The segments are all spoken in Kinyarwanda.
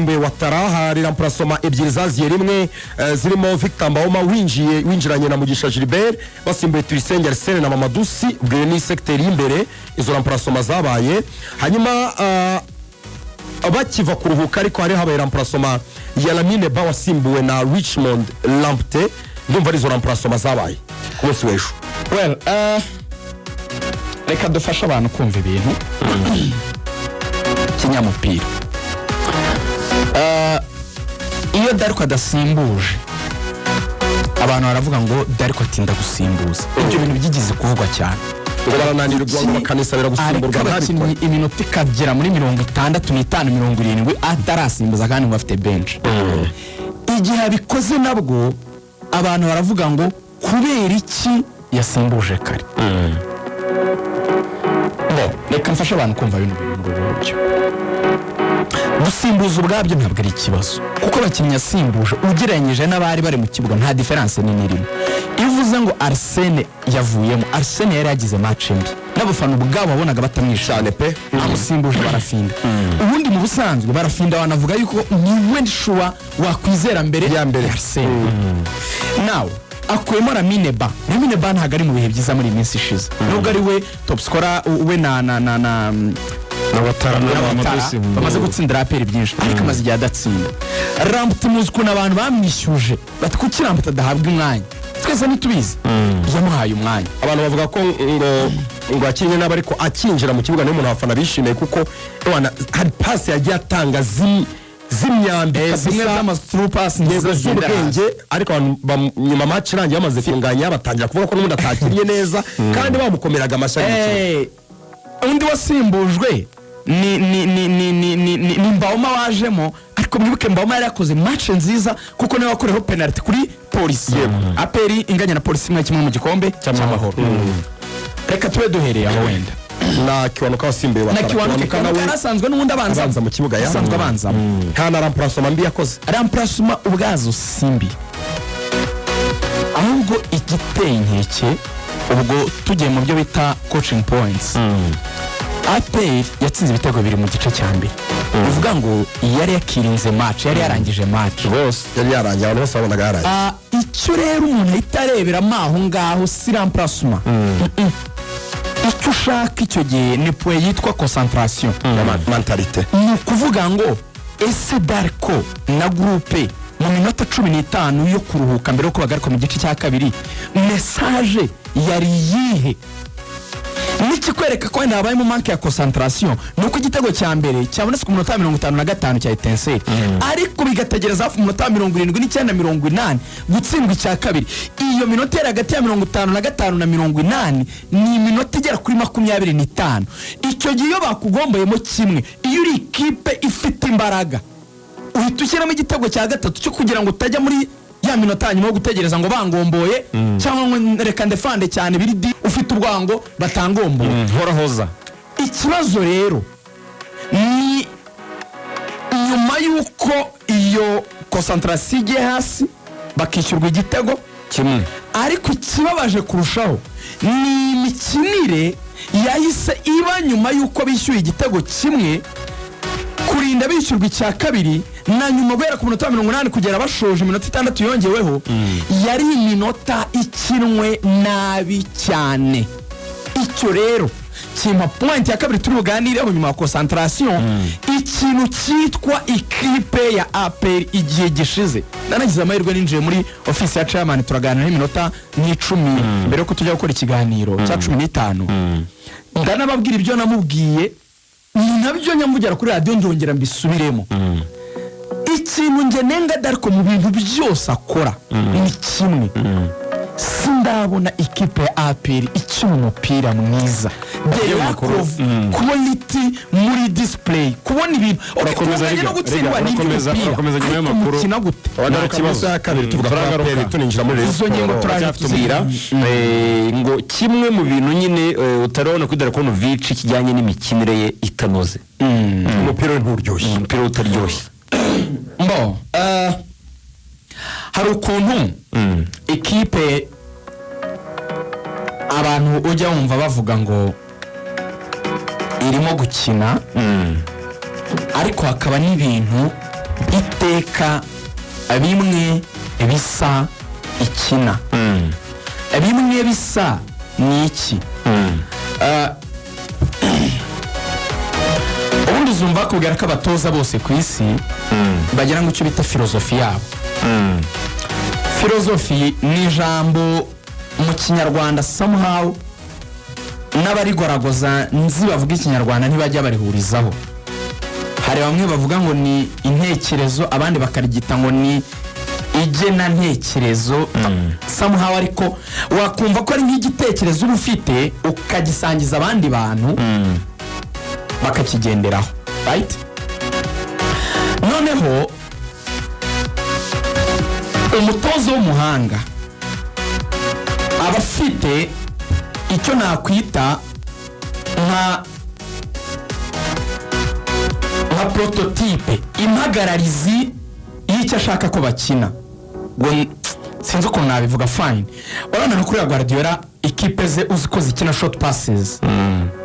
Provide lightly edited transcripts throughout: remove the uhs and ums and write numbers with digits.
watara hari remplacement ebyiri zaziye rimwe zirimo Victor Mbawoma winjiranye na Mugisha Gilbert basimbuye Tuyisenge Arsene na Mamadusi bwe ni secteur imbere izo remplacement zabaye hanyuma abakiva kuruhuka ariko hari habaye remplacement ya Lamine Ba wasimbuwe na Richmond Lampte ndumva izo remplacement zabaye kose wesho reka dufasha abantu kumva ibintu kinyamupira iyo Darko adasimbuje abantu baravuga ngo Darko atinda gusimbuza ibyo bintu byigize kuvugwa cyane ngo barananirwa ngo bakanisabira gusimburwa ariko iminota ikagera muri 65-70 atarasimbuza kandi ngo afite bench igihe abikoze nabwo abantu baravuga ngo kubera iki yasimbuje kare reka mfashe abantu kumva ibintu buryo gusimbuza ubwabyo ntabwo ari ikibazo kuko abakinnyi yasimbuje ugereranyije n'abari bari mu kibuga nta difference nini irimo iyo uvuze ngo Arsene yavuyemo Arsene yari yagize match mbi n'abafana ubwabo babonaga batamwishane pe amusimbuje barafinda ubundi mu busanzwe barafinda wanavuga yuko niwe ndishuwa wakwizera mbere ya mbere Arsene now akwemo Lamine Ba ntabwo ari mu bihe byiza muri iminsi ishize nubwo ari we top scorer we na watara bamaze gutsindira APR byinshi ariko amaze igihe adatsinda Rampte muzikuna abantu bamwishyuje bati kuki Rampte adahabwa umwanya twese nitubizi yamuhaye umwanya abantu bavuga ko ngo akinye n'aba ariko akinjira mu kibuga n'umuntu abafana bishimiye kuko hari pass yagiye atanga zimyambi zimwe z'ama-through pass neza z'ubwenge ariko nyuma match irangiye bamaze kunganya batangira kuvuga ko n'umuntu atakiriye neza kandi bamukomeraga amashyi undi wasimbujwe ni Mbawoma wajemo ariko mwibuke Mbawoma yari yakoze match nziza kuko nawe wakoreho penalty kuri polisi APR inganya na polisi kimwe mu gikombe cy'amahoro reka tube duhereye aho wenda na kiwanuka wasimbuye watara nawe asanzwe n'undi abanza mu kibuga yasanzwe abanza nta na remplacement mbi yakoze remplacement ubwazo simbi ahubwo igiteye inkeke ubwo tugiye mu byo bita coaching points APR yatsinze ibitego biri mu gice cya mbere uvuga ngo yari yakirinze match yari yarangije match bose yari yarangiye abantu bose babonaga yarangiye icyo rero umuntu ahitarebera maho ngaho si remplacement icyo ushaka icyo gihe ni point yitwa concentration mentalite ni ukuvuga ngo ese Darko na groupe mu minota 15 yo kuruhuka mbere ko bagaruka mu gice cya kabiri message yari yihe niki kwereka ko ndabaye mu manque ya concentration nuko igitego cya mbere cyabonetse ku minota 55 cya Etincelle ariko bigategereza hafi minota 79-80 gutsindwa icya kabiri iyo minota yari hagati ya 55 na 80 ni minota igera kuri 25 icyo gihe iyo bakugomboyemo kimwe iyo uri kipe ifite imbaraga uhita ushyiramo igitego cya gatatu cyo kugira ngo utajya muri ya minota nyuma yo gutegereza ngo bangomboye cyangwa ngo reka ndefande cyane biri ufite ubwango batangomboye horahoza ikibazo rero ni nyuma yuko iyo concentration igiye hasi bakishyurwa igitego kimwe ariko kibabaje kurushaho ni imikinire yahise iba nyuma yuko bishyuye igitego kimwe kurinda bishyurwa icya kabiri na nyuma guhera ku minota 80 kugera bashoje iminota 6 yongeweho yari iminota ikinwe nabi cyane icyo rero kimpa point ya kabiri turi buganireho nyuma ya concentration ikintu cyitwa ikipe ya APR igihe gishize nanagize amahirwe ninjiye muri office ya chairman turaganira iminota 10 mbere ko tujya gukora ikiganiro cya 15 ndanababwira ibyo namubwiye nabyo nyamugera kuri radio ndongera mbisubiremo ikintu nge nenga Darko mu bintu byose akora ni kimwe sindabona ikipe ya APR ikina umupira mwiza quality muri display kubona ibintu urakomeza nyuma y'amakuru kina gute wadara kibazo ya kabiri tuvuga ko APR tuninjira muri izo ngingo turafitubwira ngo kimwe mu bintu nyine utarabona kudara ko Novici kijyanye n'imikinire ye itanoze umupira nturyoshye umupira utaryoshye mbo hari ukuntu ekipe abantu ujya wumva bavuga ngo irimo gukina ariko hakaba n'ibintu iteka bimwe bisa ikina bimwe bisa ni iki ubundi uzumva kubwira ko abatoza bose ku isi bagira ngo icyo bita filozofi yabo filozofi ni ijambo mu kinyarwanda somehow n'abarigoragoza nzi bavuga ikinyarwanda ntibajya barihurizaho. Hari bamwe bavuga ngo ni intekerezo, abandi bakarigita ngo ni igena ntekerezo somehow, ariko wakumva ko ari nk'igitekerezo uba ufite ukagisangiza abandi bantu bakakigenderaho, right? Noneho umutozo w'umuhanga aba afite icyo nakwita nka prototype, impagararizi y'icyo ashaka ko bakina. Sinzi uko nabivuga fine. Urabona nko kuri Guardiola ikipe ze uziko zikina short passes,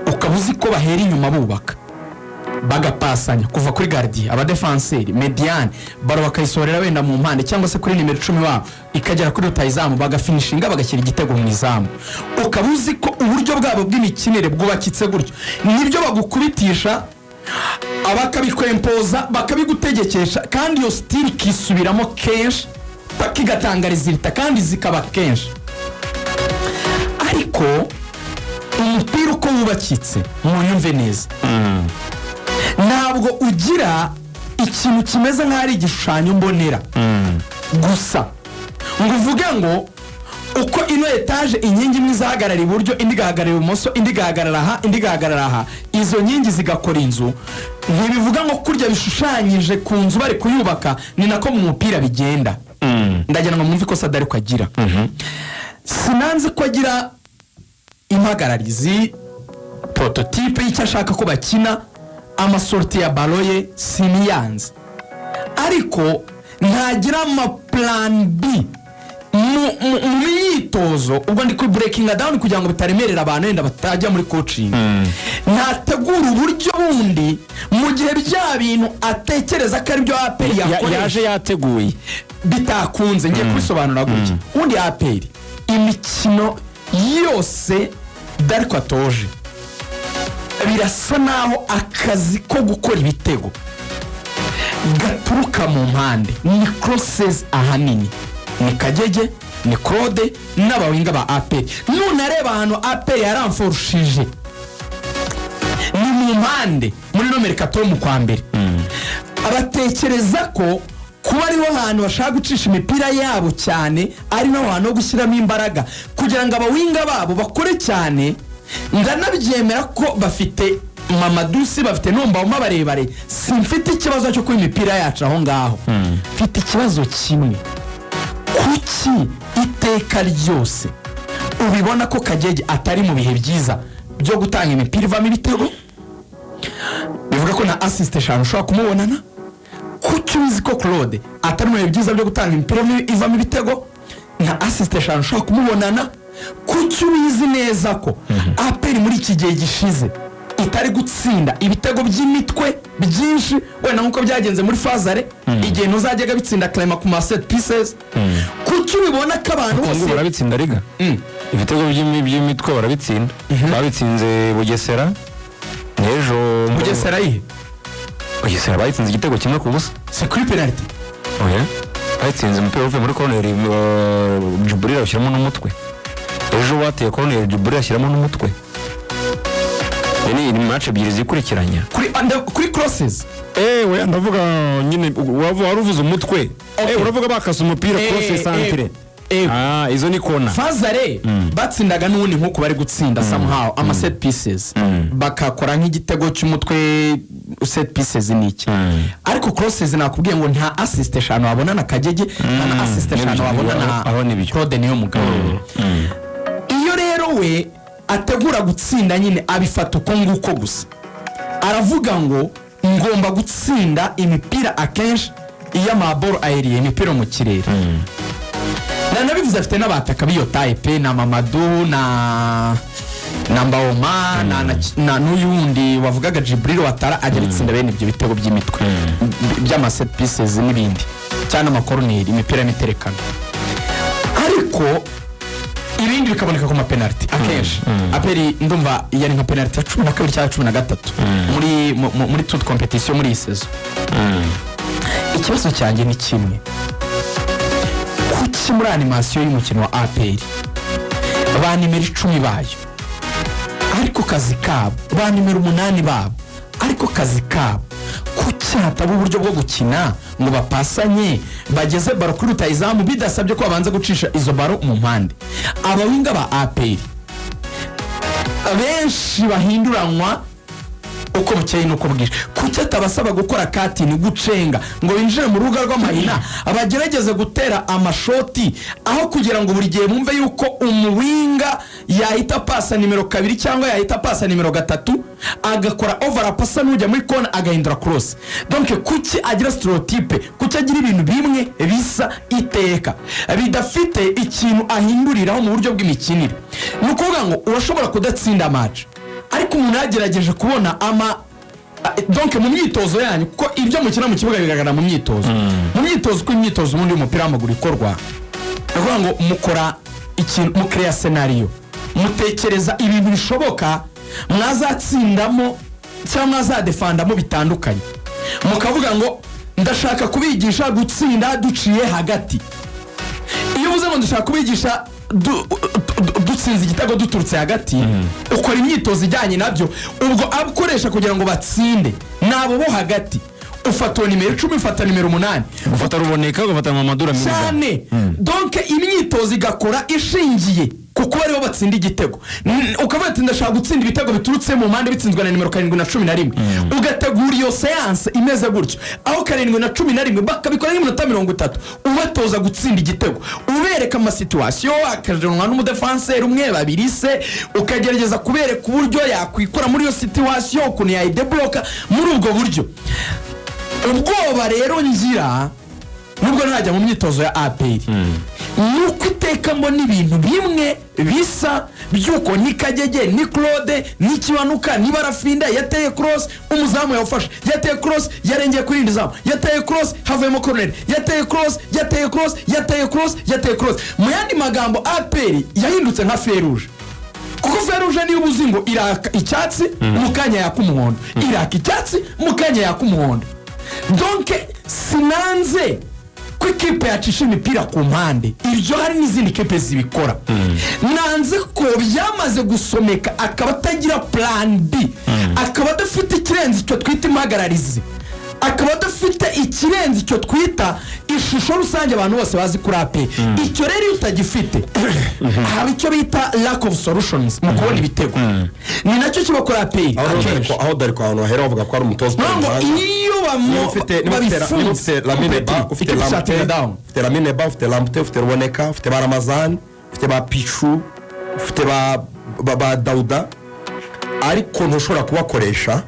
ukaba uzi ko bahera inyuma bubaka bagapasanya kuva kuri gardien, aba defenseur, mediane, baro bakayisorera wenda mu mpande cyangwa se kuri nimero 10 wabo ikagera kuri rutayizamu bagafinishinga bagashyira igitego mu izamu. Ukaba uzi ko uburyo bwabo bw'imikinire bwubakitse gutyo nibyo bagukubitisha, abakabikwempoza bakabigutegekesha, kandi iyo style kisubiramo kenshi bakigatanga resulta kandi zikaba kenshi. Ariko umupira uko wubakitse mwumve neza, ntabwo ugira ikintu kimeze nk'ari igishushanyo mbonera gusa ngo uvuge ngo uko ino etage inkingi imwe izahagarara iburyo, indi igahagarara ibumoso, indi igahagarara aha, indi igahagarara aha, izo nkingi zigakora inzu. Ntibivuga ngo kurya bishushanyije ku nzu bari kuyubaka ni nako mu mupira bigenda. Ndagira ngo mwumve ko sadari ko agira, sinanze ko agira impagararizi, prototype y'icyo ashaka ko bakina, amasorti ya baloye siniyanze, ariko ntagira ama plan B mu myitozo. Ubwo ndi ku breaking down kugira ngo bitaremerera abantu wenda batajya muri coaching. Ntategura uburyo bundi mu gihe bya bintu atekereza ko ari byo APR yaje yateguye bitakunze. Ngiye kubisobanura gutya. Undi APR imikino yose dariko atoje birasa naho akazi ko gukora ibitego gaturuka mu mpande, ni crosses ahanini, ni Kagege, ni Claude n'abawinga ba APR. None areba hano APR yaramforushije ni mu mpande muri nomero 4 mu kwa mbere. Abatekereza ko kuba ariho hantu bashaka gucisha imipira yabo cyane, ari naho hantu ho gushyiramo imbaraga kugira ngo abawinga babo bakore cyane. Ndanabyemera ko bafite Mamadusi, bafite Nombawuma barebare, simfite ikibazo cyo kuba imipira yacu aho ngaho. Mfite ikibazo kimwe, kuki iteka ryose ubibona ko Kagege atari mu bihe byiza byo gutanga imipira ivamo ibitego? Bivuga ko na assist eshanu ushobora kumubonana. Kuki uzi ko Claude atari mu bihe byiza byo gutanga imipira ivamo ibitego, na assist eshanu ushobora kumubonana? Kuki ubizi neza ko APR muri iki gihe gishize itari gutsinda ibitego by'imitwe byinshi, wenda nkuko byagenze muri Fazare igihe ntuzajyaga bitsinda Clement ku set pieces? Kuki ubibona ko abantu bose barabitsinda riga ibitego by'imitwe barabitsinda? Babitsinze Bugesera n'ejo. Bugesera ihe? Bugesera bayitsinze igitego kimwe ku busa, c'est kuri penalty. Oya, bayitsinze umupira uvuye muri corner, Jubril ashyiramo n'umutwe. Ejo bateye corner, Jubril ashyiramo n'umutwe. Ni match ebyiri zikurikiranya kuri crosses. We ndavuga nyine waruvuze umutwe. Uravuga bakasa umupira crosses centre. Izo ni kona. Fazare batsindaga n'ubundi nkuko bari gutsinda somehow ama set pieces, bakakora nk'igitego cy'umutwe set pieces niki. Ariko crosses nakubwiye ngo nta assist eshanu wabona na Kagege, nta assist eshanu wabona na Claude niyo mugabo. Iyo rero we ategura gutsinda nyine abifata uko nguko gusa, aravuga ngo ngomba gutsinda imipira akenshi iya maboro aeriye, imipira mu kirere. Nabivuze afite n'abataka biyo type na Mamadou na namba Oma na n'uyundi wavugaga Jibril watara ajya bitsinda bene ibyo bitego by'imitwe by'ama set pieces n'ibindi cyane amakorneri imipira y'imiterekano ariko ibindi bikaboneka ku ma penalty akenshi aperi ndumva yari nka penalty ya 12 cyangwa 13 muri toute competition muri season ikibazo cyanjye ni kimwe kuki muri animation y'umukino wa APR ba nimero 10 bayo ariko kazi kabo ba nimero 8 babo ariko kazi kabo kuki hataba uburyo bwo gukina ngo bapasanye bageze baro kuri rutayizamu bidasabye ko babanza gucisha izo baro mu mpande abawinga ba APR benshi bahinduranwa uko bukeye nuko bwije kuki atabasaba gukora katini gucenga ngo binjire mu ruga rw'amahina abagerageze gutera amashoti aho kugira ngo buri gihe bumve yuko umuwinga yahita pasa nimero 2 cyangwa yahita pasa nimero 3 agakora overapasa n'ujya muri kona agahindura cross donc kuki agira stereotype kuki agira ibintu bimwe bisa iteka bidafite ikintu ahinduriraho mu buryo bw'imikinire nukuvuga ngo urashobora kudatsinda match ariko umuntu yagerageje kubona donc mu myitozo yanyu kuko ibyo mukina mu kibuga bigaragara mu myitozo ko imyitozo ubundi y'umupira w'amaguru ikorwa avuga ngo mukora ikintu mu create scenario mutekereza ibintu bishoboka mwazatsindamo cyangwa mwazadefandamo bitandukanye mukavuga ngo ndashaka kubigisha gutsinda duciye hagati iyo uvuze ngo ndashaka kubigisha dutsinze igitego duturutse hagati ukora imyitozo ijyanye nabyo ubwo abukoresha kugira ngo batsinde nabo bo hagati ufata nimero 10 ufata nimero 8 ufata ruboneka ugafata Mamadura mwiza cyane donc imyitozo igakora ishingiye kuko bari batsinda igitego ukavuga ati ndashaka gutsinda ibitego biturutse mu mpande bitsinzwe na nimero 7 na 11 ugategura iyo séance imeze gutyo aho 7 na 11 bakabikora n'iminota 30 ubatoza gutsinda igitego ubereka ama situation akajanwa n'umudefenseur umwe babiri se ukagerageza kubereka uburyo yakwikora muri iyo situation ukuntu yayidebloka muri ubwo buryo ubwoba rero ngira nubwo najya mu myitozo ya APR nuko iteka mbona ibintu bimwe bisa byuko ni Kagege ni Claude ni Kiwanuka ni Barafinda yateye cross umuzamu yawufashe yateye cross yarengeye kuri indizamu yateye cross havemo corner yateye cross mu yandi magambo APR yahindutse nka Feruje kuko Feruje ni ubuzingo iraka icyatsi mukanya yakumuhondo iraka icyatsi mukanya yakumuhondo donc sinanze ko kipe yacisha imipira ku mpande ibyo hari n'izindi kipe zibikora nanze ko byamaze gusomeka akaba atagira plan B akaba adafite ikirenze icyo twita impagararizi akaba adafite ikirenze icyo twita ishusho rusange abantu bose bazi kuri APR icyo rero utagifite haba icyo bita lack of solutions mu kubona ibitego ni nacyo kibakora APR aho dari kwa hano hera bavuga ko ari umutozo iyo ufite Lamine ufite Lampte ufite Ruboneka ufite Baramazan ufite ba Pichu ufite ba Dauda ariko ntushobora kubakoresha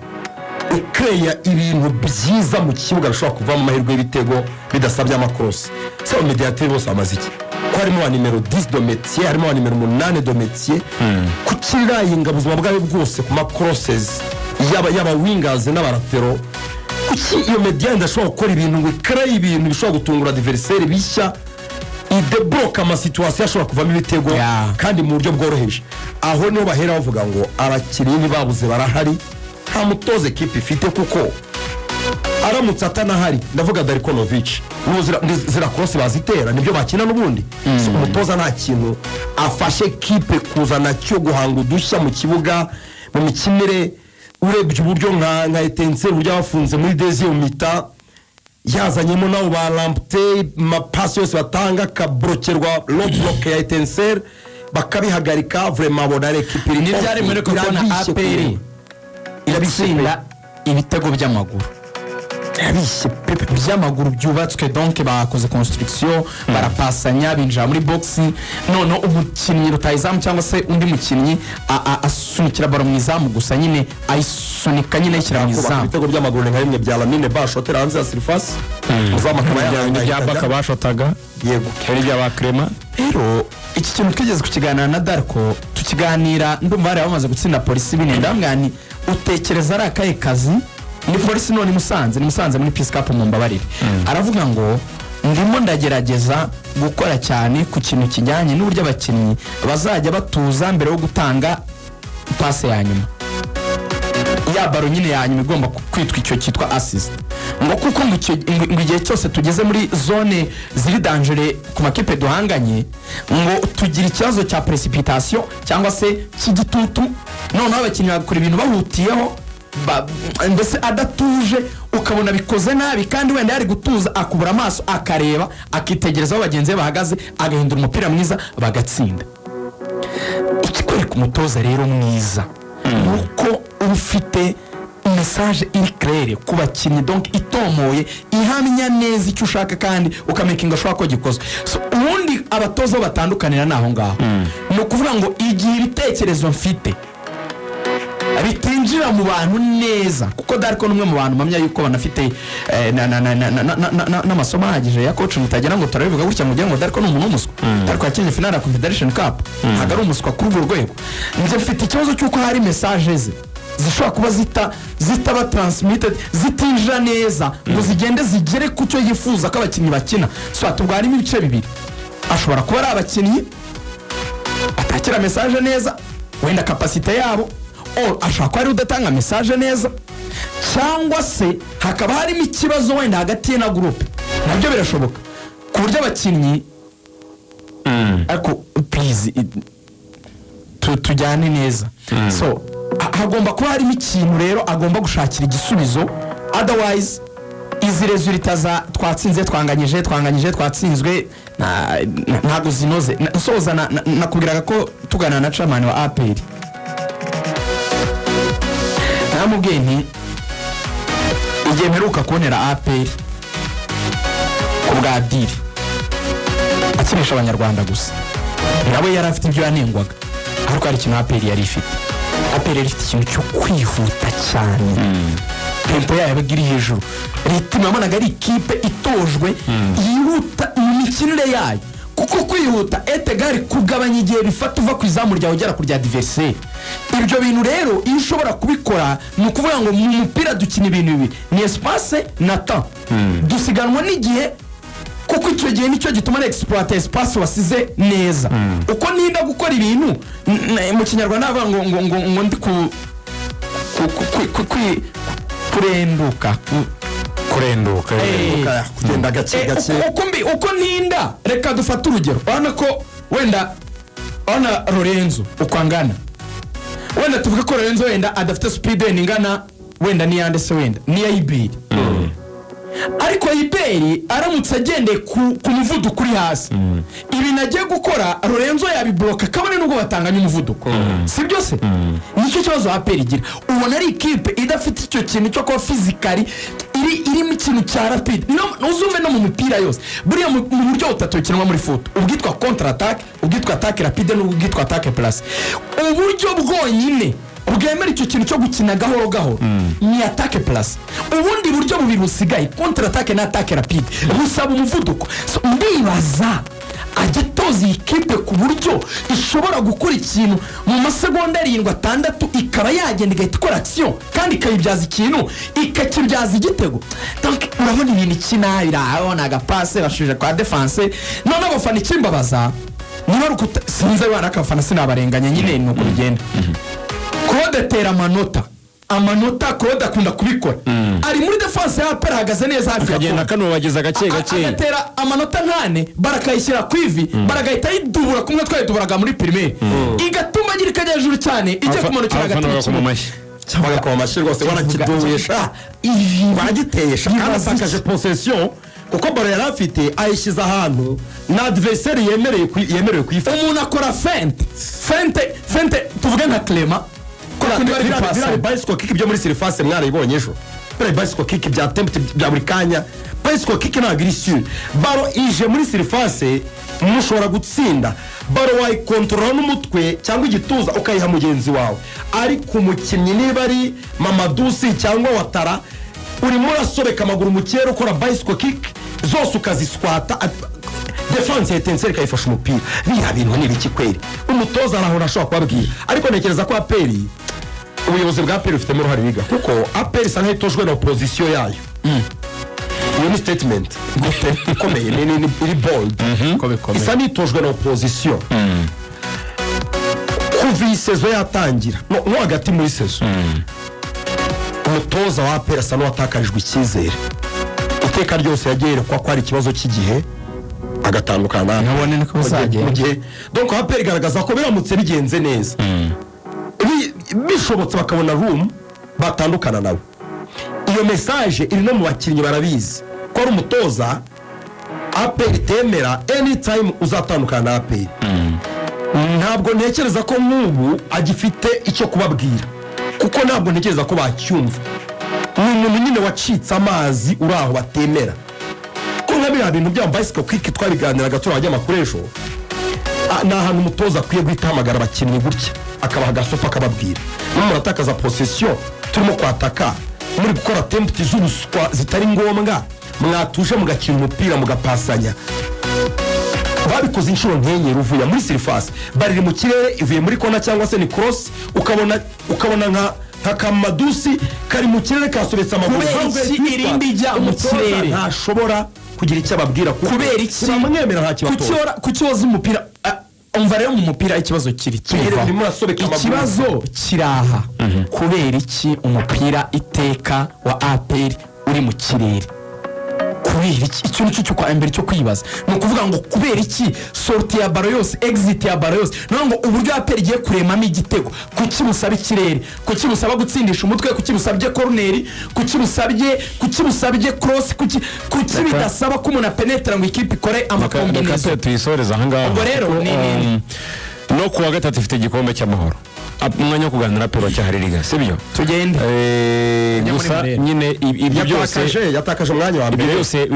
ukreya ibintu byiza mu kibuga bishobora kuva mu mahirwe y'ibitego bidasabye amakross so mediateur bose amaziki ko harimo wa nimero 10 do métier harimo wa nimero 8 do métier kukirayinga buzima bwawe bwose ku macrosses yaba wingers n'abaratero kuki iyo media ndashobora gukora ibintu ngo ikreya ibintu bishobora gutungura adversaire bishya idebloka ama situation ashobora kuvamo ibitego kandi mu buryo bworoheje aho niho bahera bavuga ngo abakinnyi babuze barahari nta mutoze kipe ifite kuko aramutse atanahari ndavuga Darikonovic zira cross bazitera nibyo bakina n'ubundi so umutoza nta kintu afashe kipe kuzana cyo guhanga udushya mu kibuga mu mikinire urebye uburyo nka etense buryo bafunze muri deuxième mi-temps yazanyemo nawo ba Lampte mapasi yose batanga kabrokerwa low block ya etense bakabihagarika vraiment bonare kipe ni byari muri ko na APR irabitsinda ibitego by'amaguru abishye pepe by'amaguru byubatswe donc bakoze construction barapasanya binjira muri box none umukinnyi rutayizamu cyangwa se undi mukinnyi asunikira baro mu izamu gusa nyine ayisunika nyine ishyira mu izamu ibitego by'amaguru nka rimwe bya Lamine bashotera hanze ya surface uzamakaba ya baka bashotaga yego kari bya Clement. rero iki kintu twigeze kukiganira na Darko tukiganira ndumva bari bamaze gutsinda polisi bine ndamwani utekereza ari akaye kazi ni polisi none Musanze muri Peace Cup mu Mbabarire aravuga ngo ndimo ndagerageza gukora cyane ku kintu kijyanye n'uburyo abakinnyi bazajya batuza mbere yo gutanga passe ya nyuma ya baro nyine ya nyuma igomba kwitwa icyo cyitwa assist ngo kuko ngo igihe cyose tugeze muri zone ziri danger ku makipe duhanganye ngo tugira ikibazo cya precipitation cyangwa se cy'igitutu noneho abakinnyi bakora ibintu bahutiyeho mbese adatuje ukabona bikoze nabi kandi wenda yari gutuza akubura amaso akareba akitegereza aho bagenzi be bahagaze agahindura umupira mwiza bagatsinda. Ikikwereka umutoza rero mwiza nuko ufite message iri claire ku bakinnyi donc itomoye ihamya neza icyo ushaka kandi ukamakinga ashobora ko gikozwe. So ubundi abatoza batandukanira naho ngaho no kuvuga ngo igihe ibitekerezo mfite bitinjira mu bantu neza kuko Darko numwe mu bantu mamya yuko banafite n'amasomo ahagije ya coach mutagira ngo turabivuga gutya mu gihe ngo Darko n'umuntu umuswa Darko yakinye final ya Confederation Cup ntago ari umuswa kuri urwo rwego. Nje mfite ikibazo cyuko hari messages zishobora kuba zitaba transmitted zitinjira neza ngo zigende zigere ku cyo yifuza ko abakinnyi bakina. So atubwarimo ibice bibiri ashobora kuba ari abakinnyi atakira message neza wenda capacity yabo ashaka ko ari udatanga message neza cyangwa se hakaba harimo ikibazo wenda hagati ye na groupe nabyo birashoboka ku buryo abakinnyi ariko please tujyane neza. So hagomba kuba harimo ikintu rero agomba gushakira igisubizo otherwise izi resulta za twatsinze twanganyije twatsinzwe ntago zinoze. Soza nakubwiraga ko tugana na chairman wa APR namubweni igihe mperuka kubonera APR ku bwa diri akinisha abanyarwanda gusa nawe yari afite ibyo yanengwaga ariko hari ikintu APR yari ifite. APR yari ifite ikintu cyo kwihuta cyane tempo yayo bagiri hejuru rituma abonaga ari ikipe itojwe yihuta imikinire yayo kuko kwihuta etegari kugabanya igihe bifata uva ku izamu ryawe ugera kurya adversaire. Ibyo bintu rero iyo ushobora kubikora ni ukuvuga ngo mu mupira dukina ibintu bibiri ni espace na temps dusiganwa n'igihe kuko icyo gihe nicyo gituma na exploiter espace wasize neza uko ninda gukora ibintu mu kinyarwanda bavuga ngo ndi kurenduka kugenda gake uko ninda reka dufate urugero urabona ko wenda ona Lorenzo ukwangana wenda tuvuge ko Lorenzo wenda adafite speed ingana wenda ni yande se wenda ni Iberi ariko Iberi aramutse agendeye ku muvuduko uri hasi ibi nagiye gukora Lorenzo yabibloka kabone nubwo batanganya umuvuduko si byose nicyo kibazo APR igira. Ubona ari ikipe idafite icyo kintu cyo ko physically iri mu kintu cya rapid no uzume no mu mupira yose buriya mu buryo butatu kinwa muri foot ubwitwa counter attack ubwitwa attack rapide n'ubwitwa attack plus. Uburyo bwonyine ubwemera icyo kintu cyo gukina gahoro ni attack plus. Ubundi buryo bubiri busigaye counter attack na attack rapide busaba umuvuduko. So ndibaza agitoza ikipe ku buryo ishobora gukora ikintu mu masegonda 7-6 ikaba yagenda igahita ikora action kandi ikayibyaza ikintu ikakibyaza igitego. Donc urabona ibintu kinabira abona agapase bashuje kwa defense none abafana ikimbabaza niba rukuta sinze bana akafana sinabarenganya nyine nuko bigenda. Kode tera amanota kode akunda kubikora ari muri defense ya APR hagaze neza hafi akagenda kano bageza gake agatera amanota 8 barakayishyira kwivi baragahita yidubura kumwe twayiduburaga muri primaire igatuma agira ikajya hejuru cyane ijye kumanukira gatatu cyangwa kwa mashi rwose wanakiduwisha baragiteyesha kandi asakaje possession kuko baro yari afite ayishiza ahantu na adversaire yemerewe kuyifata. Umuntu akora fente tuvuge nka Clement kora bicycle kick ibyo muri surface mwarayibonye ejo bicycle kick bya attempt bya buri kanya. Bicycle kick ntabwo iri sure. Baro ije muri surface mushobora gutsinda. Baro wayikontorora n'umutwe cyangwa igituza ukayiha mugenzi wawe. Ariko umukinnyi niba ari Mamadusi cyangwa Watara urimo urasobeka amaguru mu kirere ukora bicycle kick zose ukaziswata defense ya Etincelle kayifasha umupira. Biriya bintu ni biki kweri? Umutoza arahora ashobora kubabwira. Ariko ntekereza ko APR ubuyobozi bwa APR ufite uruhare biga kuko APR isa n'itojwe na opposition yayo. Iyo ni statement ikomeye ni iri bold. Isa n'itojwe na opposition. Kuva iyi sezo yatangira no hagati muri sezo umutoza wa APR asa n'uwatakarijwe icyizere. Iteka ryose yagerekwa ko ari ikibazo cy'igihe agatandukana nabone niko bizagiye. Donc APR igaragaza ko biramutse bigenze neza bishobotse bakabona room batandukana nawe. Iyo message iri no mu bakinnyi barabizi ko ari umutoza APR temera anytime uzatandukana na APR. Ntabwo ntekereza ko n'ubu agifite icyo kubabwira kuko ntabwo ntekereza ko bacyumva. Ni umuntu nyine wacitse amazi uraho batemera ko nabira bintu bya bicycle kick twabiganiraga turajya amakoresho. Na hano umutoza akwiye guhitamagara abakinnyi gutya akabaha gasopa akababwira n'umuntu atakaza possession turimo kwataka muri gukora attempt z'ubuswa zitari ngombwa mwatuje mugakina umupira mugapasanya. Babikoze inshuro nkenye ruvuya muri surface bariri mu kirere ivuye muri kona cyangwa se ni cross ukabona nka Kamadusi kari mu kirere kasobetse amaguru irindi jya mu kirere ntashobora kugira icyo ababwira kubera iki bamwemera nta kibazo kucyoza umupira. Umva rero mu mupira ikibazo kiri ikibazo kiraha kubera iki umupira iteka wa APR uri mu kirere. Kubera iki icyo nicyo cyo kwa mbere cyo kwibaza no kuvuga ngo kubera iki sortie ya baro yose exit ya baro yose no ngo uburyo APR igiye kuremamo igitego kuki busaba ikirere kuki busaba gutsindisha umutwe kuki busabye corner kuki busabye cross kuki bidasaba ko umuntu penetra ngo ikipe ikore amakombination. Tuyisoreza ahangaha ubwo rero no kuwa gatatu ifite igikombe cy'amahoro umwanya wo kuganira APR cyahaririga sibyo tugende gusa nyine ibyo byose yatakaje umwanya wa mbere byose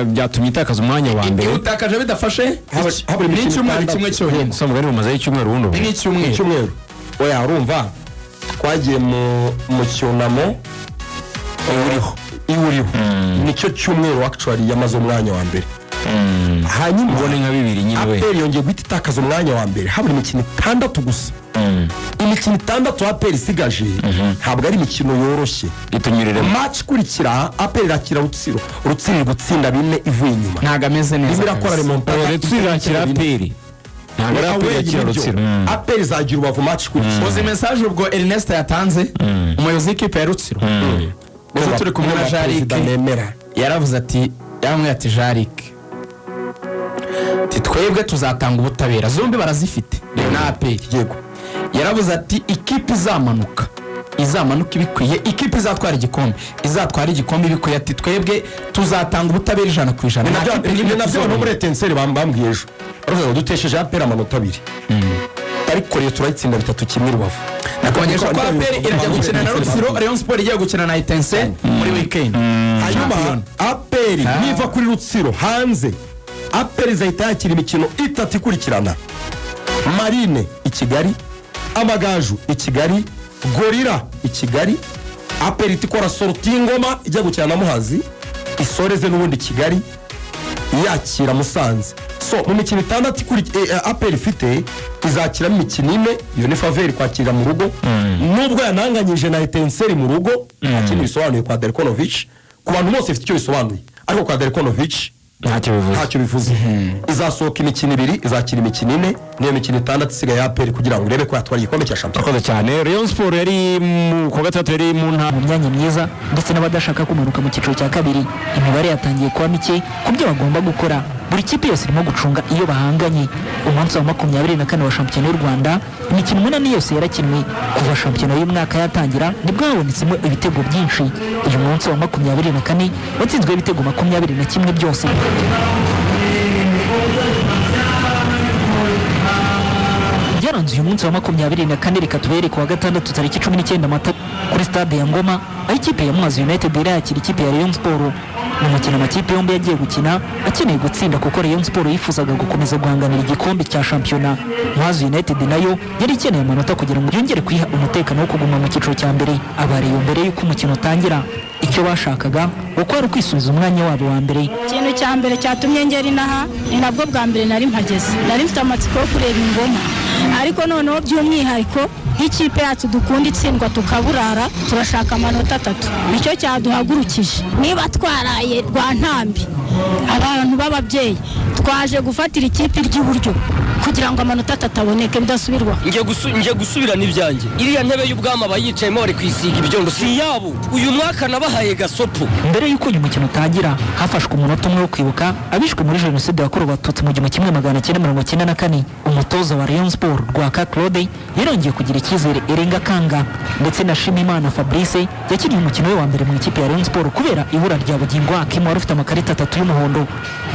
byatumye itakaza umwanya wa mbere utakaje bidafashe n'icyumweru kimwe cyo hino samugani mumaze icyumweru wundi n'icyumweru oya urumva twagiye mu cyunamo iwuriho nicyo cyumweru actually yamaze umwanya wa mbere. Hanyuma ubone nka bibiri nyine we APR yongeye guhita itakaza umwanya wa mbere habura imikino 6 gusa. Imikino 6 APR isigaje ntabwo ari imikino yoroshye itunyurire match kurikira APR irakira rutsiri gutsinda bine ivuye inyuma ntago ameze neza irakora remontada rutsirakira APR ntabwo APR yakira rutsiro APR izagira ubavu match kurikira. Uzi message ubwo Ernest yatanze umuyobozi w'ikipe ya Rutsiro ubu turi kumwe na Jarike yaravuze ati Jarike twebwe tuzatanga ubutabera zombi barazifite na APR yego. Yaravuze ati ikipe izamanuka ibikwiye ikipe izatwara igikombe ibikwiye ati twebwe tuzatanga ubutabera 100%. Ni nabyo no muri Etincelle bambwiye ejo baravuga dutesheje APR amanota 2 ariko rero turayitsinda 3-1 Rubavu. Nakonyesha ko APR irajya gukina na Rutsiro Rayon Sport igiye gukina na Etincelle muri weekend. Hanyuma APR niva kuri Rutsiro hanze APR izahita yakira imikino 3 ikurikirana. Marine i Kigali, Amagaju i Kigali, Gorira i Kigali. APR itikora sortie Ngoma ijya gukina na Muhazi isoreze n'ubundi Kigali yakira Musanze. So mu mikino 6 kuri APR ifite izakira mu mikino 4 iyo ni faveur kwakira mu rugo nubwo yananganyije na Etincelle mu rugo akindi bisobanuye kwa Delkonovic ku bantu bose ifite icyo bisobanuye ariko kwa Delkonovic ntacyo bivuze. Izasohoka imikino 2 izakira imikino 4 niyo mikino 6 isigaye ya APR kugira ngo urebe ko yatwara igikombe cya Shampiyona. Akoze cyane Rayon Sport yari ku gatatu yari mu myanya myiza ndetse n'abadashaka kumanuka mu cyiciro cya kabiri imibare yatangiye kuba mike ku byo bagomba gukora. Buri kipe yose irimo gucunga iyo bahanganye. Umunsi wa 24 wa Shampiyona y'u Rwanda imikino 8 yose yarakinwe kuva Shampiyona y'umwaka yatangira nibwo habonetsemo ibitego byinshi. Uyu munsi wa 24 watsinzwe ibitego 21 byose. Byaranze uyu munsi wa 24 reka tubere ku wa gatandatu tariki 19 Mata kuri stade ya Ngoma aho ikipe ya Muhazi United irakira ikipe ya Rayon Sport. Ni umukino amakipe yombi yagiye gukina akeneye gutsinda kuko Rayon Sport yifuzaga gukomeza guhanganira igikombe cya Shampiyona. Muhazi United nayo yari ikeneye amanota kugira ngo yongere kwiha umutekano wo kuguma mu cyiciro cya mbere. Abariyo mbere y'uko umukino utangira icyo bashakaga uko ari kwisubiza umwanya wabo wa mbere. Ikintu cya mbere cyatumye ngera inaha ni nabwo bwa mbere nari mpageze, nari mfite amatsiko yo kureba Ingoma, ariko noneho by'umwihariko nk'ikipe yacu dukunda itsindwa tukaburara, turashaka amanota 3. Nicyo cyaduhagurukije. Niba twaraye Rwantambi abantu b'ababyeyi twaje gufatira ikipe ry'uburyo kugira ngo amanota 3 aboneke bidasubirwa. Nje gusubira n'ibyanjye. Iriya ntebe y'ubwama bayicayemo bari kwisiga ibyondo si yabo. Uyu mwaka nabahaye gasopo. Mbere y'uko uyu mukino utangira hafashwe umunota umwe wo kwibuka abishwe muri jenoside yakorewe abatutsi mu 1994. Umutoza wa Rayon Sport Rwaka Claude yarongeye kugira icyizere Erenga Kanga ndetse na Shimimana Fabrice yakiniye umukino we wa mbere mu ikipe ya Rayon Sport kubera ibura rya bugingo Hakim wari ufite amakarita 3 y'umuhondo.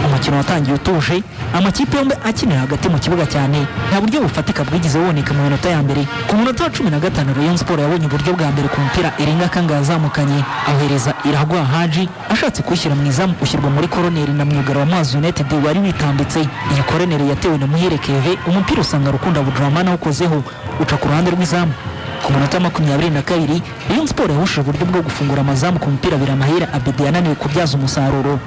Umukino watangiye utuje, amakipe yombi akinira hagati mu kibuga cyane, nta buryo bufatika bwigize buboneka mu minota ya mbere. Ku munota wa 15 Rayon Sport yabonye uburyo bwa mbere ku mupira Erenga Kanga yazamukanye ahohereza Iragwa Haji ashatse kwishyira mu izamu ushyirwa muri koroneri na myugaro wa Muhazi United wari witambitse. Iyi koroneri yatewe na Muhire Keve, umupira usanga Rukunda Abdurrahman ukozeho uca ku ruhande rw'izamu. Ku munota 22 Rayon Sport yahushije uburyo bwo gufungura amazamu ku mupira Biramahira Abedi yananiwe kubyaza umusaruro.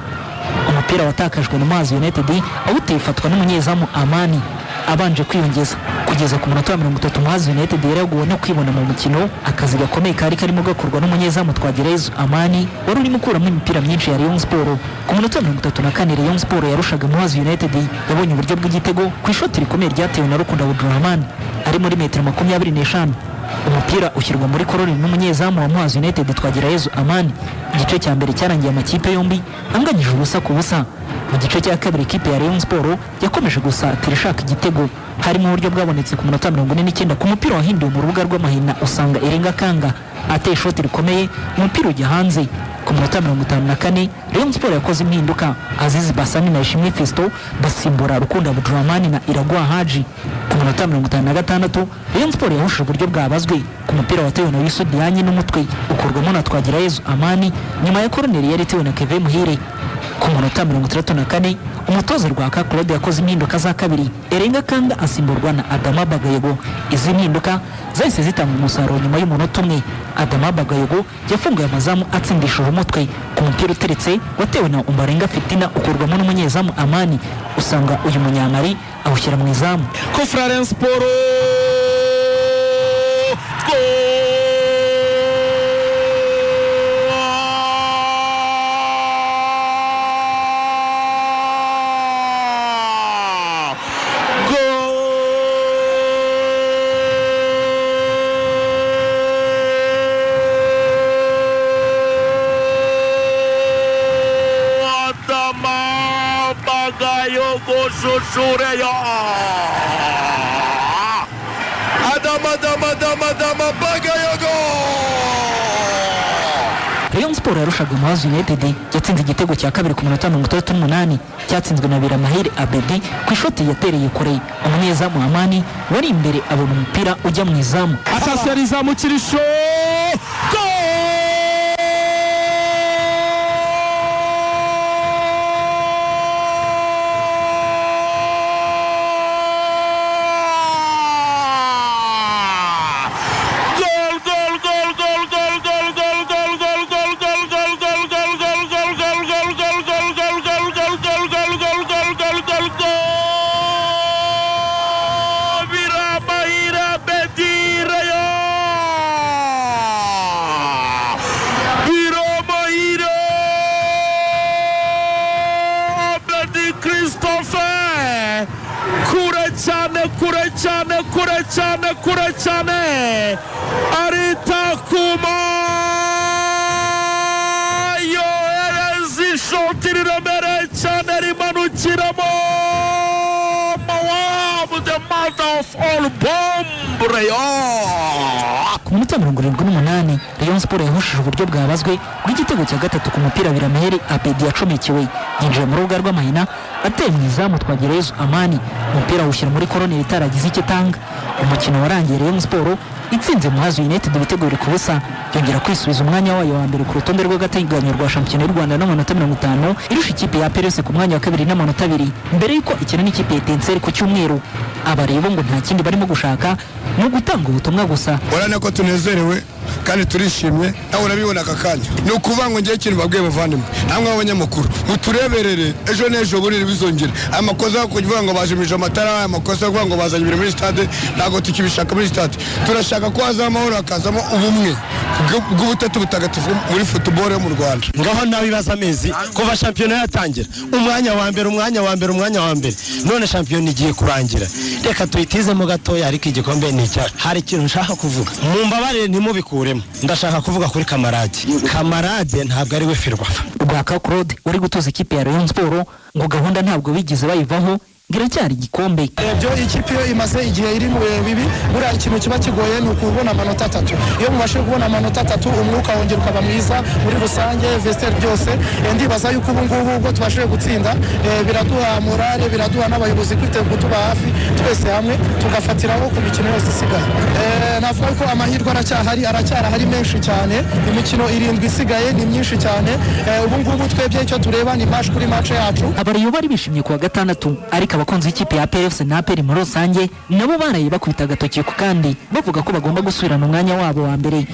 Umupira watakajwe na Muhazi United awuteye ifatwa n'umunyezamu Amani abanje kwiyongeza. Kugeza ku munota wa 30 Muhazi United yaraguwe no kwibona mu mukino, akazi gakomeye kari karimo gakorwa n'umunyezamu Twagerezo Amani wari urimo kuramo imipira myinshi ya Rayon Sport. Ku munota wa 34 Rayon Sport yarushaga Muhazi United, yabonye uburyo bw'igitego ku ishoti rikomeye ryatewe na Rukunda Abdurrahman ari muri metero 25. Umupira ushyirwa muri koroni n'umunyezamu wa Muhazi United Twagerezo Amani. Igice cya mbere cyarangiye amakipe yombi anganyije ubusa ku busa. Mu gice cya kabiri ikipe ya Rayon Sport yakomeje gusatira ishaka igitego, harimo uburyo bwabonetse ku munota 49 ku mupira wahinduwe mu rubuga rw'amahina usanga Erenga Kanga ateye ishoti rikomeye, umupira ujya hanze. Ku munota 54 Rayon Sport yakoze impinduka, Azizi Basani na Ishimwe Festo basimbura Rukunda Abdurrahman na Iragwa Haji. Ku munota 56 Rayon Sport yahushije uburyo bwabazwe ku mupira watewe na Yusuf Dianye n'umutwe ukorwamo na Twagerezo Amani nyuma ya koroneri yari itewe na Keve Muhire. Ku munota 64 umutoza Rwaka Claude yakoze impinduka za kabiri, Erenga Kanga asimburwa na Adama Bagayego. Izi mpinduka zahise zitanga umusaruro nyuma y'umunota umwe. Adama Bagayego yafunguye amazamu atsindishije umutwe ku mupira uteretse watewe na Umbarenga Fitina ukorwamo n'umunyezamu Amani, usanga uyu munyamari awushyira mu izamu. Kofra Rayon Sport Shureya Adama Bagayogo. Rayon Sport yarushaga Muhazi United yatsinze igitego cya kabiri ku munota 38 cyatsinzwe na Biramahire Abedi ku ishoti yatereye kure. Umunyezamu Amani wari imbere abona umupira ujya mu izamu. Atasiyo izamu kirisho kure cyane aritakuma yohereza ishoti riremereye cyane rimanukiramo the mother of all bomb Rayon. Ku minota 78 Rayon Sport yahushije uburyo bwabazwe bw'igitego cya gatatu ku mupira Biramahire Abedi yacomekewe yinjiye mu rubuga rw'amahina ateye mu izamu Twagerezo Amani, umupira awushyira muri koroneri itaragize icyo tanga. Umukino warangiye Rayon Sport itsinze Muhazi United ibitego biri ku busa yongera kwisubiza umwanya wayo wa mbere ku rutonde rw'agateganyo rwa Shampiyona y'u Rwanda n'amanota 50 irusha ikipe ya APR FC ku mwanya wa kabiri n'amanota 2 mbere yuko ikina n'ikipe ya Etincelle ku cyumweru. Abareba ngo nta kindi barimo gushaka no gutanga ubutumwa gusa. Urana ko tunezerewe kandi turishimye nawe urabibona akakanya ni ukuvuga ngo ngiye ikintu babwiye bavandimwe namwe abanyamakuru mutureberere ejo n'ejo buriri bizongera amakosa yo kuvuga ngo bajimije amatara amakosa yo kuvuga ngo bazanye ibintu muri stade ntago tukibishaka muri stade turashaka ko hazamo amahoro hakazamo ubumwe bw'ubutatu butagatifu muri football yo mu Rwanda. Ngaho nawe ibibaza amezi kuva shampiyona yatangira umwanya wa mbere none shampiyona igiye kurangira reka tuyitizemo gatoya ariko igikombe ni icyacu. Hari ikintu nshaka kuvuga mumbabarire ntimubikuremo ndashaka kuvuga kuri kamarade ntabwo ari we Ferwafa. Rwaka Claude uri gutoza ikipe ya Rayon Sport ngo gahunda ntabwo bigize bayivaho giracyari igikombe. Byo ikipe yo imaze igihe iri mu bibi buriya ikintu kiba kigoye ni ukubona amanota 3 iyo mubashe kubona amanota 3 umwuka wongera ukaba mwiza muri rusange vestiaire byose ndibaza yuko ubu ngubu ubwo tubashije gutsinda biraduha morale biraduha n'abayobozi kwiteguye kutuba hafi twese hamwe tugafatiraho ku mikino yose isigaye. Navuga ko amahirwe aracyari menshi cyane imikino 7 isigaye ni myinshi cyane ubu ngubu twebye icyo tureba ni match kuri match yacu. Abariyo bari bishimye kuwa gatandatu ariko abakunzi ikipe ya APR FC na APR muri rusange nabo baraye bakubita agatoki ku kandi bavuga ko bagomba gusubirana umwanya wabo wa mbere.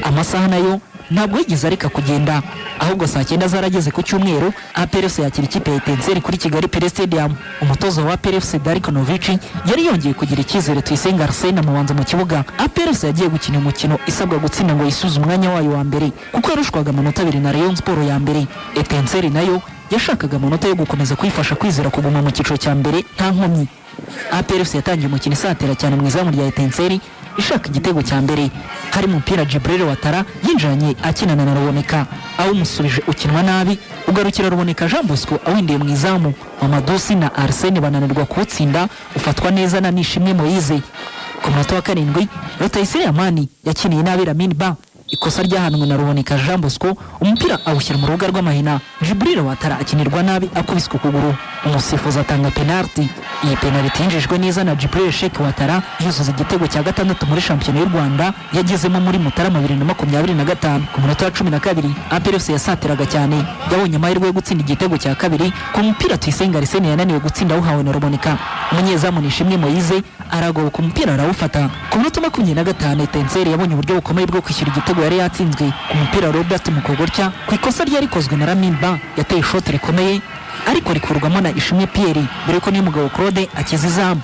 Amasaha nayo ntabwo yigeze arika kugenda ahubwo saa 9 zarageze ku cyumweru APR FC yakira ikipe ya Etincelle kuri Kigali Pele Stadium. Umutoza wa APR FC Darikonovic yari yongeye kugira icyizere Tuyisenga Arsene mubanza mu kibuga. APR FC yagiye gukina umukino isabwa gutsinda ngo yisuze umwanya wayo wa mbere kuko yarushwaga amanota 2 na Rayon Sport ya mbere. Etincelle nayo yashakaga amanota yo gukomeza kwifasha kwizera kuguma mu cyiciro cya mbere nta nkomyi. APR FC yatangiye umukino isatira cyane mu izamu rya Etincelle ishaka igitego cya mbere hari umupira Jibril Watara yinjanye akinana na Ruboneka aho umusubije ukinwa nabi ugarukira Ruboneka Jean Bosco awindiye mu izamu Mamadusi na Arsene bananirwa kuwutsinda ufatwa neza na Nishimwe Moise. Ku munota wa 7 Rutayisire Amani yakiniye nabi Lamine Ba ikosa ryahanwe na Ruboneka Jean Bosco umupira awushyira mu rubuga rw'amahina Jibril Watara akinirwa nabi akubiswe ukuguru umusifuzi atanga penalty. Iyi penalty yinjijwe neza na Jibril Sheikh Watara yuzuza igitego cya gatandatu muri Shampiyona y'u Rwanda yagezemo muri Mutarama 2025. Ku munota wa 12 APR FC yasatiraga cyane yabonye amahirwe yo gutsinda igitego cya kabiri ku mupira Tuyisenga Arsene yananiwe gutsinda uhawe na Ruboneka. Umunyezamu Nishimwe Moise aragoba ku mupira arawufata. Ku munota 25 Etincelle yabonye uburyo bukomeye bwo kwishyura igitego yari yatsinzwe ku mupira Robert Mukogorya ku ikosa ryari kozwe na Lamine Ba yateye shot rikomeye ariko rikurwamo na Ishimwe Pierre mbere ko niyo mugabo Claude akiza izamu.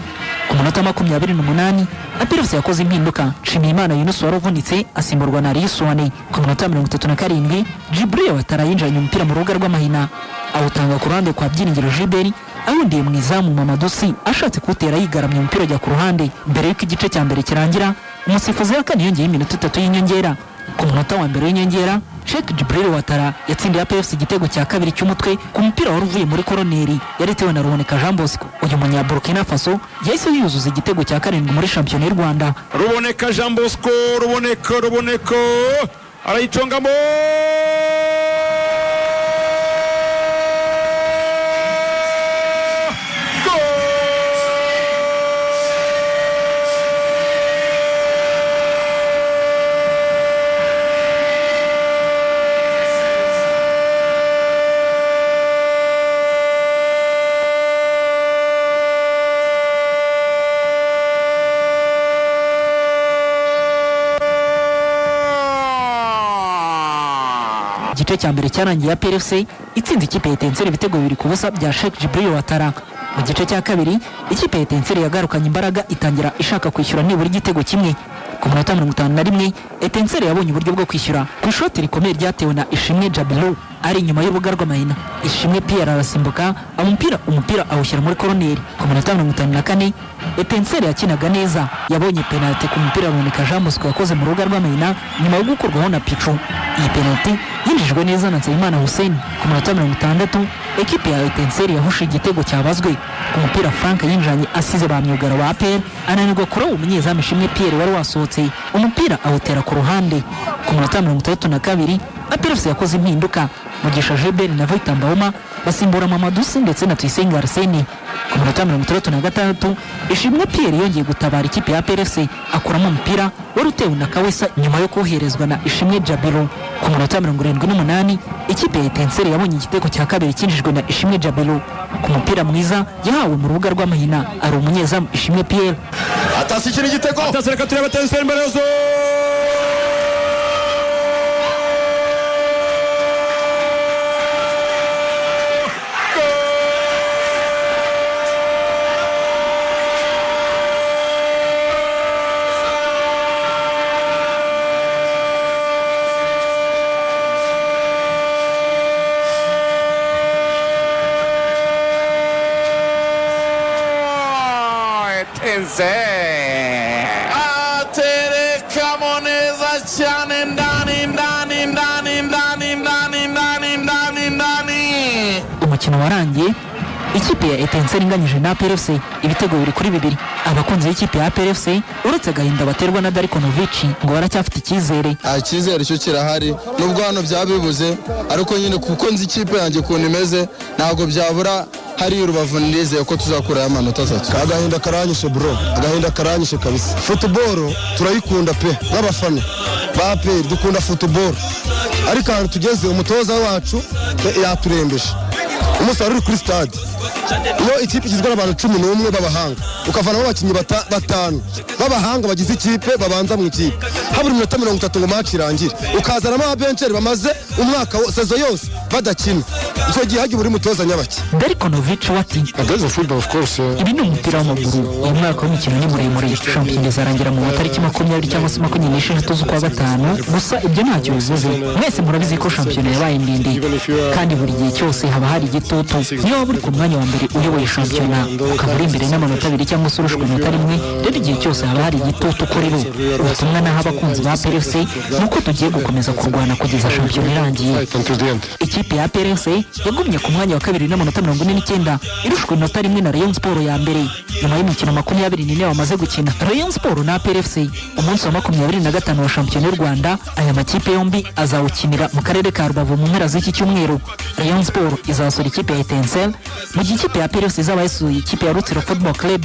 Ku munota 28 APR FC yakoze impinduka Nshimiyimana Yunus waravunitse asimburwa na Riswane. Ku munota 37 Jibril Watara yinjanye umupira mu rubuga rw'amahina awutanga ku ruhande kwa Byiringiro Gilbert awundiye mu izamu Mamadusi ashatse kutera yigaramye umupira ajya ku ruhande. Mbere y'uko igice cya mbere kirangira umusifuzi yakaniye yongeye iminota 3 y'inyongera. Ku munota wa mbere w'inyongera Sheikh Jibril Watara yatsindiye APR FC igitego cya kabiri cy'umutwe ku mupira wari uvuye muri koroneri yaritewe na Ruboneka Jean Bosco. Uyu munya Burkina Faso yahise yuzuza igitego cya 7 muri Shampiyona y'u Rwanda. Ruboneka Jean Bosco Ruboneka arayicongamo Igice cya mbere cyarangiye APR FC itsinze ikipe ya Etincelle ibitego 2 ku busa bya Sheikh Jibril Watara. Mu gice cya kabiri ikipe ya Etincelle yagarukanye imbaraga itangira ishaka kwishyura nibura igitego kimwe. Ku munota 51 Etincelle yabonye uburyo bwo kwishyura ku ishoti rikomeye ryatewe na Ishimwe Jabilo ari inyuma y'urubuga rw'amahina. Ishimwe Pierre arasimbuka umupira awushyira muri koroneri. Ku munota 54 Etincelle yakinaga neza yabonye penalty ku mupira Ruboneka Jean Bosco yakoze mu rubuga rw'amahina nyuma yo gukurwaho na Pichu. Iyi penalty yinjijwe neza na Nsabimana Hussein. Ku munota 60 ekipe ya Etincelle yahushe igitego cyabazwe ku mupira Frank yinjanye asize ba myugara wa APR ananirwa kuri umunyezamu Ishimwe Pierre wari wasohotse umupira awutera ku ruhande. Ku munota 32 APR FC yakoze impinduka Mugisha Gilbert na Victor Mbahoma basimbura Mamadusi ndetse na Tuyisenga Arsene. ku minota 36 Ishimwe Pierre yongeye gutabara ikipe ya APR FC akuramo umupira wari utewe na Kawesa nyuma yo koherezwa na Ishimwe Jabiro. Ku minota 78 ikipe ya Etincelle yabonye igitego cya kabiri kinjijwe na Ishimwe Jabiro ku mupira mwiza yahawe mu rubuga rw'amahina ari umunyezamu Ishimwe Pierre. Atashyikira igitego Ataseka tureba Etincelle mbere zo aterekamo neza cyane ndani. Umukino warangiye ikipe ya Etincelle inganyije na APR FC ibitego 2-2. Abakunzi b'ikipe ya APR FC uretse agahinda baterwa na Darikonovic ngo baracyafite icyizere. Icyizere cyo kirahari nubwo hano byabibuze ariko nyine kuko nzi ikipe yanjye kuntu imeze ntabwo byabura hari urubavu nizeye ko tuzakura amanota 3. Agahinda karanyishe bro, agahinda karanyishe kabisa. Football turayikunda pe nk'abafana ba APR dukunda football ariko ahantu tugeze umutoza wacu yaturembeje. Umusaruro kuri stade iyo ikipe igizwe n'abantu 11 b'abahanga ukavanamo abakinnyi batanu b'abahanga bagize ikipe babanza mu ikipe habura iminota 30 ngo match irangire ukazanamo abencheri bamaze umwaka sezo yose badakina icyo gihe hagiye buri mutoza nyabaki. Darikonovic wati ibi ni umupira w'amaguru uyu mwaka w'imikino ni muremure. Shampiyona izarangira mu matariki 20 cyangwa se 26 z'ukwa gatanu. Gusa ibyo ntacyo bivuze, mwese murabizi ko shampiyona yabaye ndende kandi buri gihe cyose haba hari igitutu. Niyo waba uri ku mwanya wa mbere uyoboye shampiyona ukaba uri imbere n'amanota 2 cyangwa se urushwe inota 1, rero igihe cyose haba hari igitutu kuri bo. Ubutumwa naho abakunzi ba APR FC nuko tugiye gukomeza kurwana kugeza shampiyona irangiye. Ikipe ya APR FC yagumye ku mwanya wa kabiri n'amanota 49 irushwe inota 1 na Rayon Sport ya mbere nyuma y'imikino 24 bamaze gukina. Rayon Sport na APR FC umunsi wa 25 wa Shampiyona y'u Rwanda, aya makipe yombi azawukinira mu karere ka Rubavu mu mpera z'iki cyumweru. Rayon Sport izasura ikipe ya Etincelle mu gihe ikipe ya APR FC izaba yasuye ikipe ya Rutsiro Football Club.